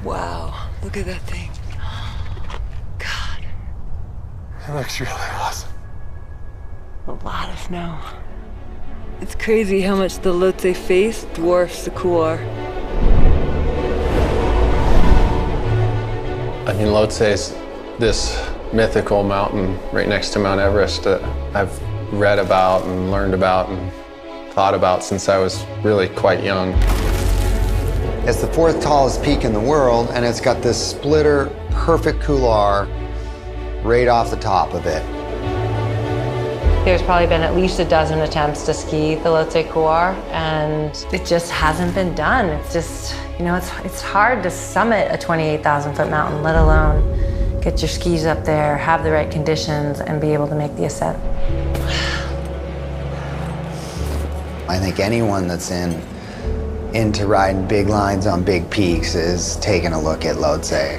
Wow, look at that thing. God. It looks really awesome. A lot of snow. It's crazy how much the Lhotse face dwarfs the Couloir. I mean, Lhotse's this mythical mountain right next to Mount Everest that I've read about and learned about and thought about since I was really quite young. It's the fourth tallest peak in the world, and it's got this splitter, perfect couloir right off the top of it. There's probably been at least a dozen attempts to ski the Lhotse Couloir, and it just hasn't been done. It's just, you know, it's hard to summit a 28,000-foot mountain, let alone get your skis up there, have the right conditions, and be able to make the ascent. I think anyone that's into riding big lines on big peaks is taking a look at Lhotse.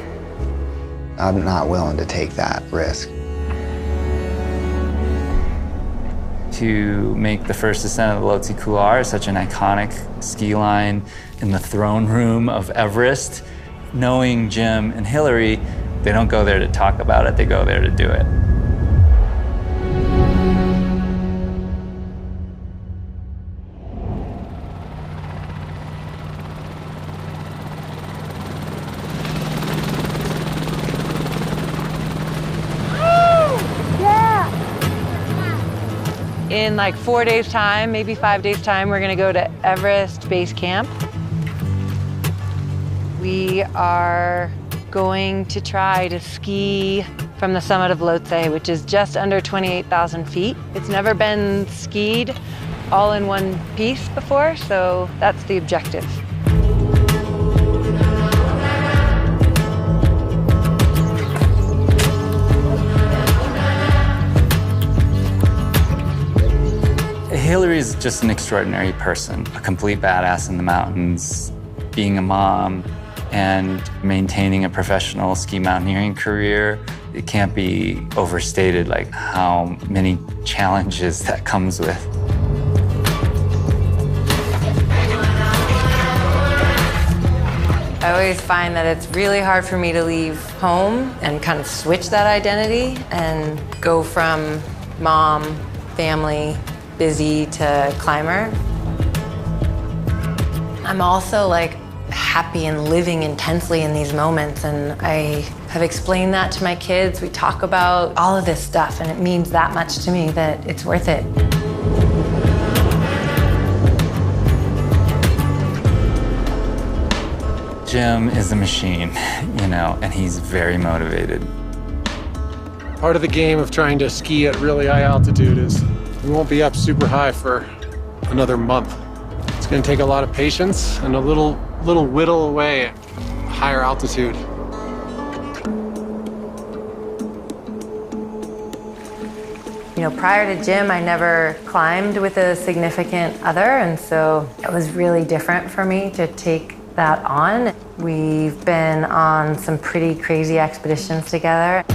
I'm not willing to take that risk. To make the first ascent of the Lhotse Couloir such an iconic ski line in the throne room of Everest, knowing Jim and Hillary, they don't go there to talk about it, they go there to do it. In like 4 days' time, maybe 5 days' time, we're gonna go to Everest Base Camp. We are going to try to ski from the summit of Lhotse, which is just under 28,000 feet. It's never been skied all in one piece before, so that's the objective. Hillary's just an extraordinary person, a complete badass in the mountains, being a mom and maintaining a professional ski mountaineering career. It can't be overstated like how many challenges that comes with. I always find that it's really hard for me to leave home and kind of switch that identity and go from mom, family, busy to climber. I'm also like happy and living intensely in these moments, and I have explained that to my kids. We talk about all of this stuff, and it means that much to me that it's worth it. Jim is a machine, you know, and he's very motivated. Part of the game of trying to ski at really high altitude is we won't be up super high for another month. It's going to take a lot of patience and a little whittle away at higher altitude. You know, prior to Jim, I never climbed with a significant other, and so it was really different for me to take that on. We've been on some pretty crazy expeditions together.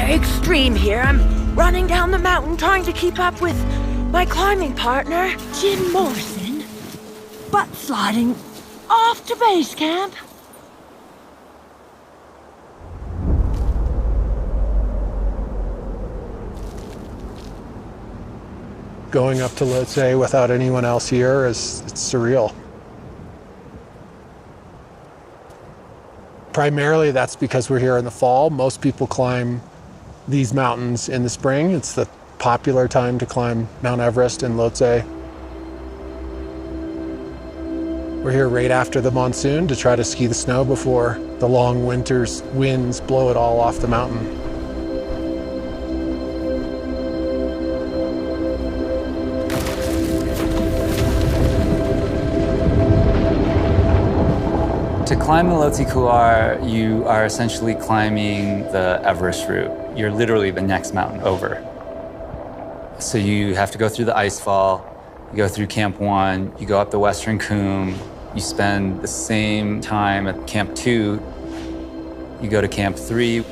Extreme here. I'm running down the mountain trying to keep up with my climbing partner, Jim Morrison, butt sliding off to base camp. Going up to Lhotse without anyone else here it's surreal. Primarily that's because we're here in the fall. Most people climb these mountains in the spring. It's the popular time to climb Mount Everest and Lhotse. We're here right after the monsoon to try to ski the snow before the long winter's winds blow it all off the mountain. To climb the Lhotse Couloir, you are essentially climbing the Everest route. You're literally the next mountain over. So you have to go through the icefall, you go through Camp 1, you go up the Western Coombe, you spend the same time at Camp 2, you go to Camp 3,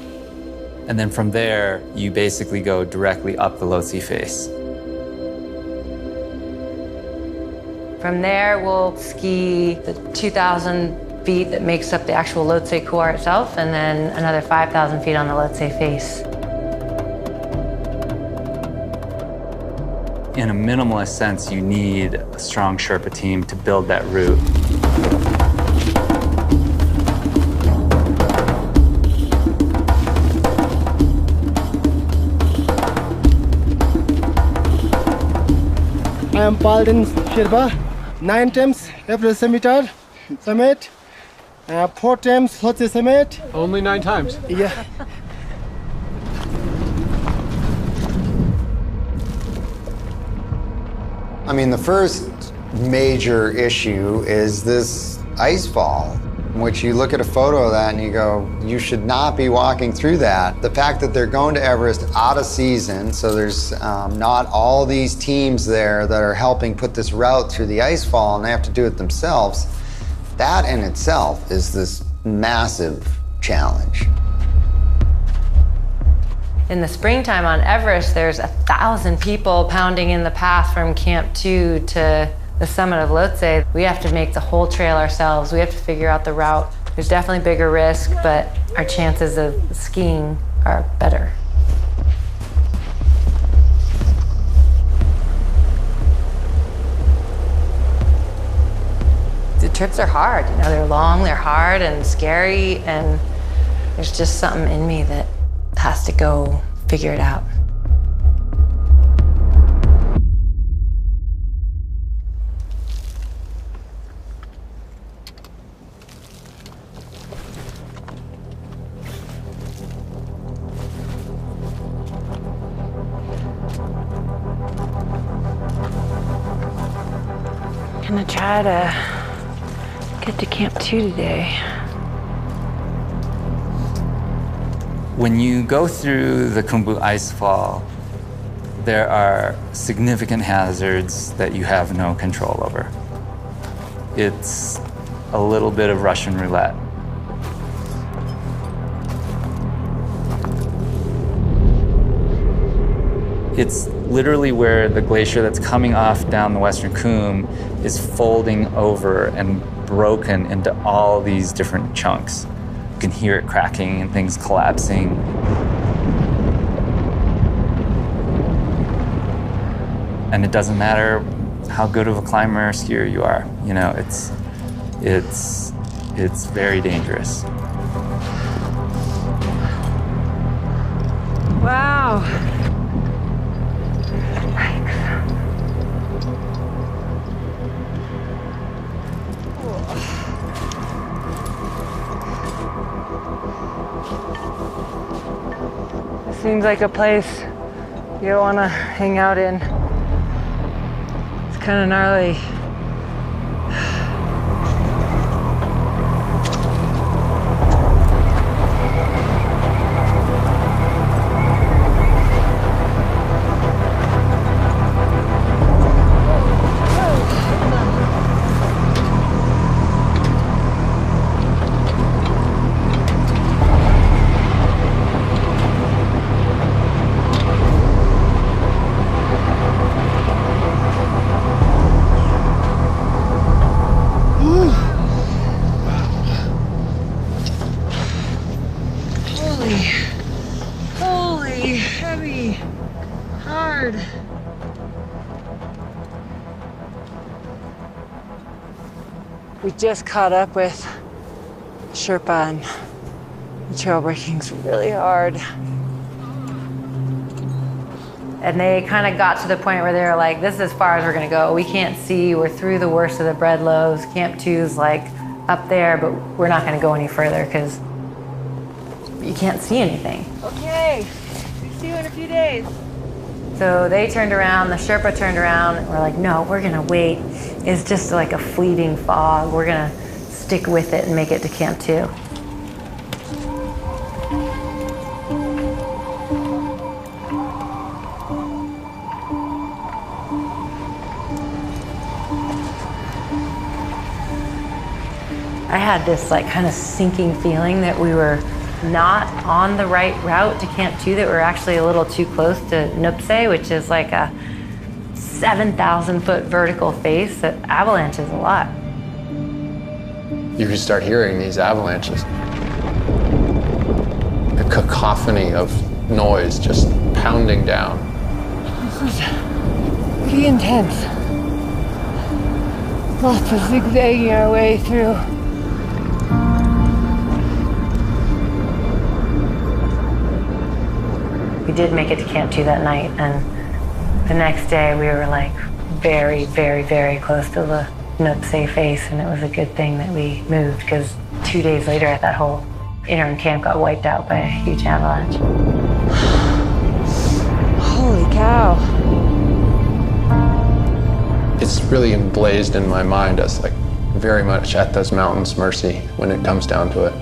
and then from there, you basically go directly up the Lhotse face. From there, we'll ski the 2,000 feet that makes up the actual Lhotse Couloir itself, and then another 5,000 feet on the Lhotse face. In a minimalist sense, you need a strong Sherpa team to build that route. I am Palden Sherpa, 9 times Everest summit, 4 times Lhotse summit. Only 9 times. Yeah. I mean, the first major issue is this ice fall, in which you look at a photo of that and you go, you should not be walking through that. The fact that they're going to Everest out of season, so there's not all these teams there that are helping put this route through the ice fall, and they have to do it themselves, that in itself is this massive challenge. In the springtime on Everest, there's 1,000 people pounding in the path from Camp 2 to the summit of Lhotse. We have to make the whole trail ourselves. We have to figure out the route. There's definitely bigger risk, but our chances of skiing are better. The trips are hard, you know, they're long, they're hard and scary, and there's just something in me that has to go figure it out. I'm gonna try to get to Camp 2 today. When you go through the Khumbu Icefall, there are significant hazards that you have no control over. It's a little bit of Russian roulette. It's literally where the glacier that's coming off down the Western Coombe is folding over and broken into all these different chunks. You can hear it cracking and things collapsing. And it doesn't matter how good of a climber or skier you are. You know, it's very dangerous. Wow. Seems like a place you don't want to hang out in. It's kind of gnarly. Holy, heavy, hard. We just caught up with Sherpa, and the trail breaking's really hard. And they kind of got to the point where they were like, this is as far as we're gonna go. We can't see, we're through the worst of the bread loaves. Camp 2's like up there, but we're not gonna go any further because you can't see anything. Okay, see you in a few days. So they turned around, the Sherpa turned around, and we're like, no, we're gonna wait. It's just like a fleeting fog. We're gonna stick with it and make it to Camp 2. I had this like kind of sinking feeling that we were not on the right route to Camp 2, that we're actually a little too close to Nuptse, which is like a 7,000 foot vertical face that avalanches a lot. You can start hearing these avalanches. A cacophony of noise just pounding down. This is pretty intense. Lots of zigzagging our way through. We did make it to Camp 2 that night, and the next day we were like very, very, very close to the Nuptse face, and it was a good thing that we moved, because 2 days later that whole interim camp got wiped out by a huge avalanche. Holy cow. It's really emblazed in my mind as like very much at this mountain's mercy when it comes down to it.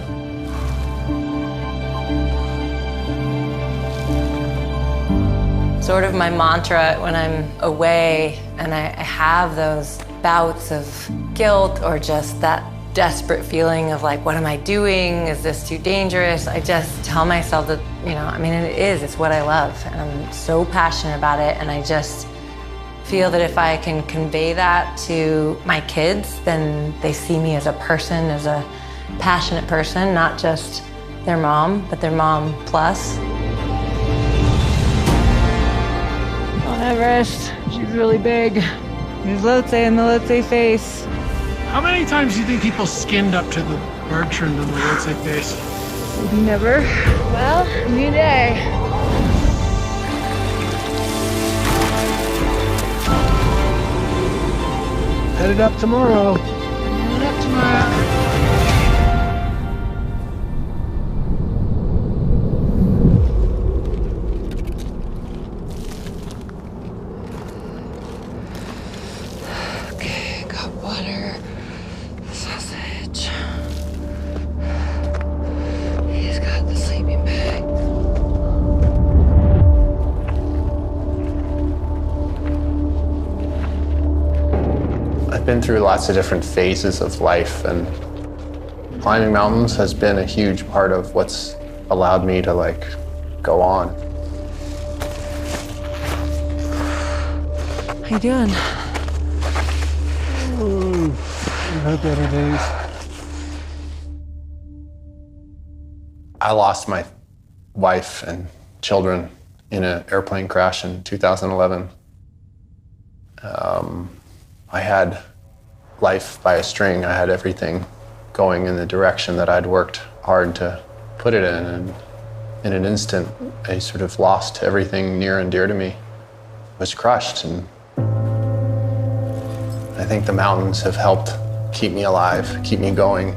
Sort of my mantra when I'm away and I have those bouts of guilt or just that desperate feeling of like, what am I doing? Is this too dangerous? I just tell myself that, you know, I mean, it's what I love, and I'm so passionate about it, and I just feel that if I can convey that to my kids, then they see me as a person, as a passionate person, not just their mom, but their mom plus. On Everest, she's really big. There's Lhotse in the Lhotse face. How many times do you think people skinned up to the Bertrand and the Lhotse face? Maybe never. Well, new day. Headed up tomorrow. Headed up tomorrow. I've been through lots of different phases of life, and climbing mountains has been a huge part of what's allowed me to like go on. How you doing? I've had better days. I lost my wife and children in an airplane crash in 2011. I had life by a string. I had everything going in the direction that I'd worked hard to put it in, and in an instant, I sort of lost everything near and dear to me. I was crushed, and I think the mountains have helped keep me alive, keep me going,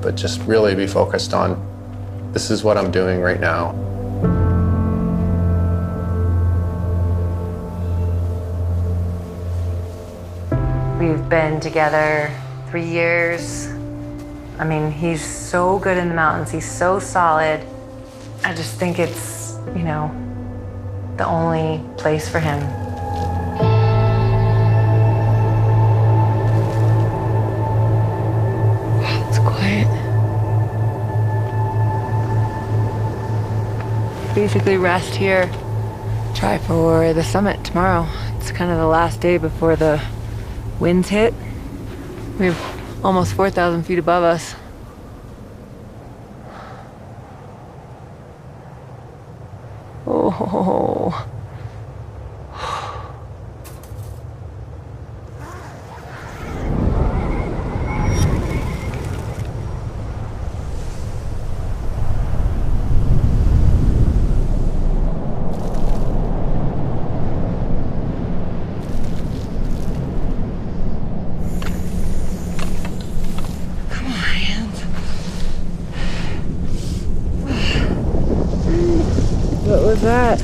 but just really be focused on, this is what I'm doing right now. We've been together 3 years. I mean, he's so good in the mountains. He's so solid. I just think it's, you know, the only place for him. Wow, it's quiet. Basically rest here. Try for the summit tomorrow. It's kind of the last day before the winds hit. We have almost 4,000 feet above us. Oh. What was that?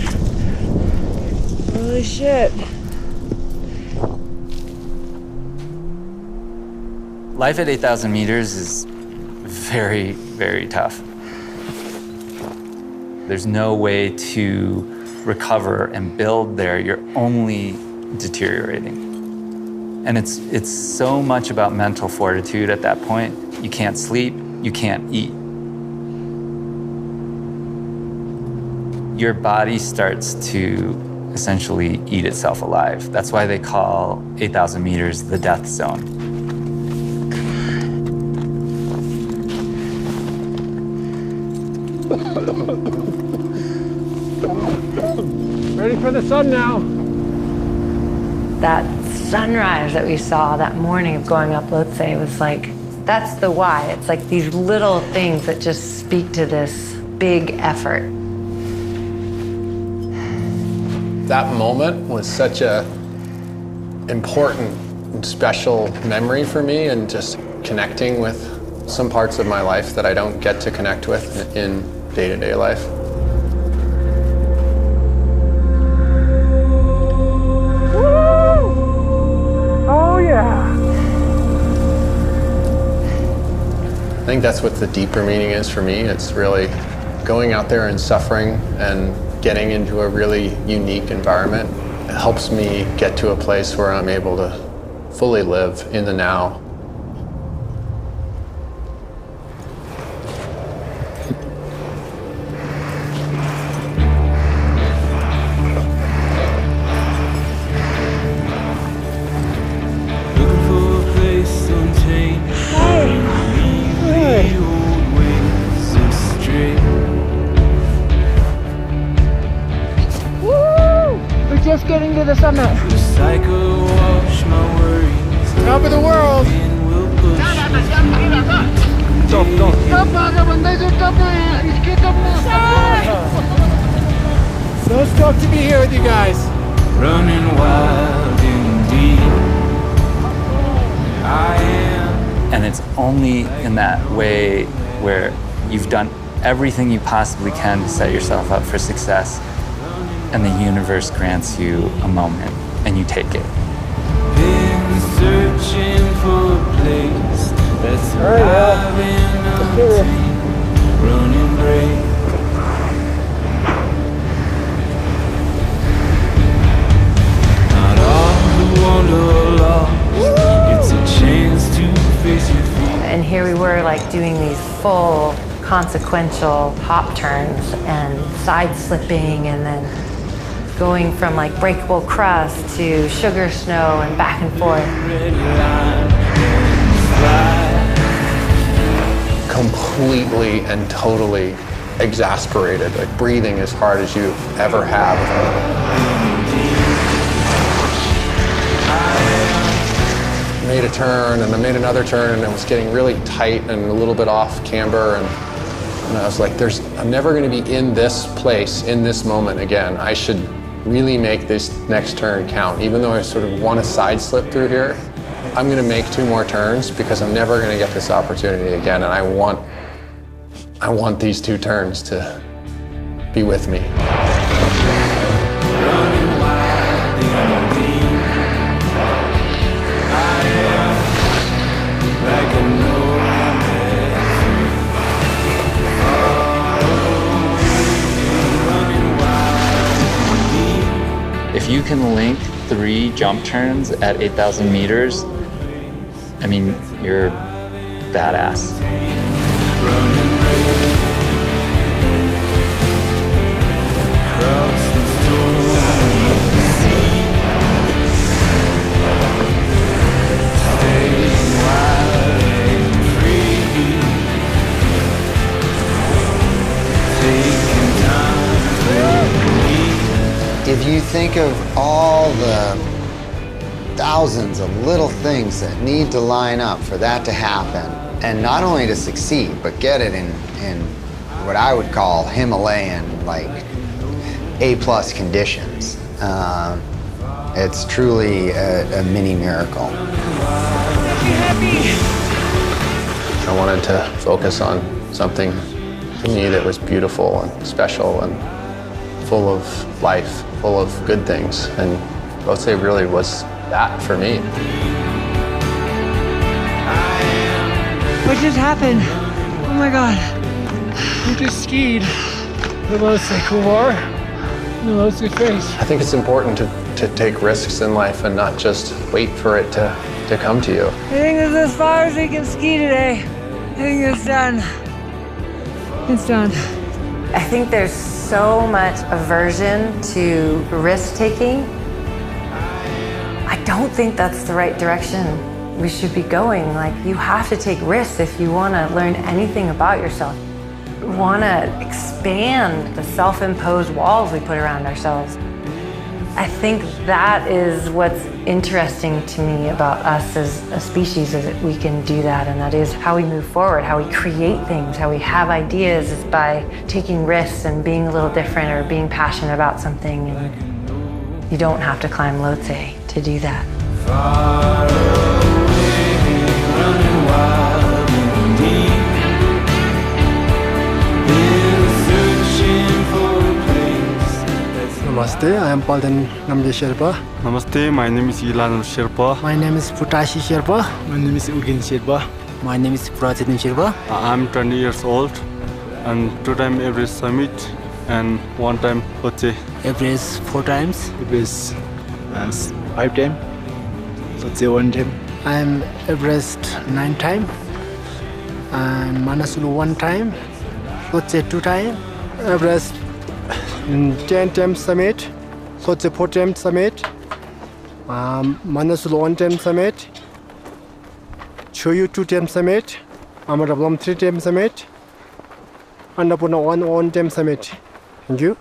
Holy shit. Life at 8,000 meters is very, very tough. There's no way to recover and build there. You're only deteriorating. And it's so much about mental fortitude at that point. You can't sleep, you can't eat. Your body starts to essentially eat itself alive. That's why they call 8,000 meters the death zone. Ready for the sun now. That sunrise that we saw that morning of going up Lhotse was like, that's the why. It's like these little things that just speak to this big effort. That moment was such a important and special memory for me, and just connecting with some parts of my life that I don't get to connect with in day-to-day life. I think that's what the deeper meaning is for me. It's really going out there and suffering and getting into a really unique environment. It helps me get to a place where I'm able to fully live in the now. Just getting to the summit. Top of the world! So stoked to be here with you guys. Running wild indeed. I am. And it's only in that way where you've done everything you possibly can to set yourself up for success, and the universe grants you a moment, and you take it. Been searching for a place that's alive and untamed, running brave. Not all who wander lost, it's a chance to face your fear. And here we were like doing these full consequential hop turns and side slipping, and then going from like breakable crust to sugar snow and back and forth. Completely and totally exasperated, like breathing as hard as you ever have. Made a turn and I made another turn, and it was getting really tight and a little bit off camber, and I was like, I'm never going to be in this place, in this moment again. I should really make this next turn count. Even though I sort of want to side slip through here, I'm going to make 2 more turns because I'm never going to get this opportunity again, and I want these 2 turns to be with me. If you can link 3 jump turns at 8,000 meters, I mean, you're badass. If you think of all the thousands of little things that need to line up for that to happen, and not only to succeed, but get it in what I would call Himalayan, like A+ conditions, it's truly a mini miracle. I wanted to focus on something to me that was beautiful and special and full of life, full of good things, and Lhotse really was that for me. What just happened? Oh my god. You just skied the Lhotse Couloir in the Lhotse face. I think it's important to take risks in life and not just wait for it to come to you. I think this is as far as we can ski today. I think it's done. It's done. I think there's so much aversion to risk-taking. I don't think that's the right direction we should be going. Like, you have to take risks if you want to learn anything about yourself. We want to expand the self-imposed walls we put around ourselves. I think that is what's interesting to me about us as a species, is that we can do that, and that is how we move forward, how we create things, how we have ideas, is by taking risks and being a little different or being passionate about something. And you don't have to climb Lhotse to do that. Far away, running wild and deep. Been searching for a place that's Namaste, I am Palden Namje Sherpa. Namaste, my name is Ilan Sherpa. My name is Putashi Sherpa. My name is Ugin Sherpa. My name is Prachitin Sherpa. I'm 20 years old and 2-time Everest summit and 1-time Lhotse. Everest 4 times. Everest 5 times. Lhotse 1 time. I am Everest 9 times. And Manasulu 1 time. Lhotse 2 times. Everest 10 times summit. Lhotse 4 times summit. Manasulu 1 time summit. Choyu 2 times summit. Amarablam 3 times summit. Annapurna 1 time summit. Thank you.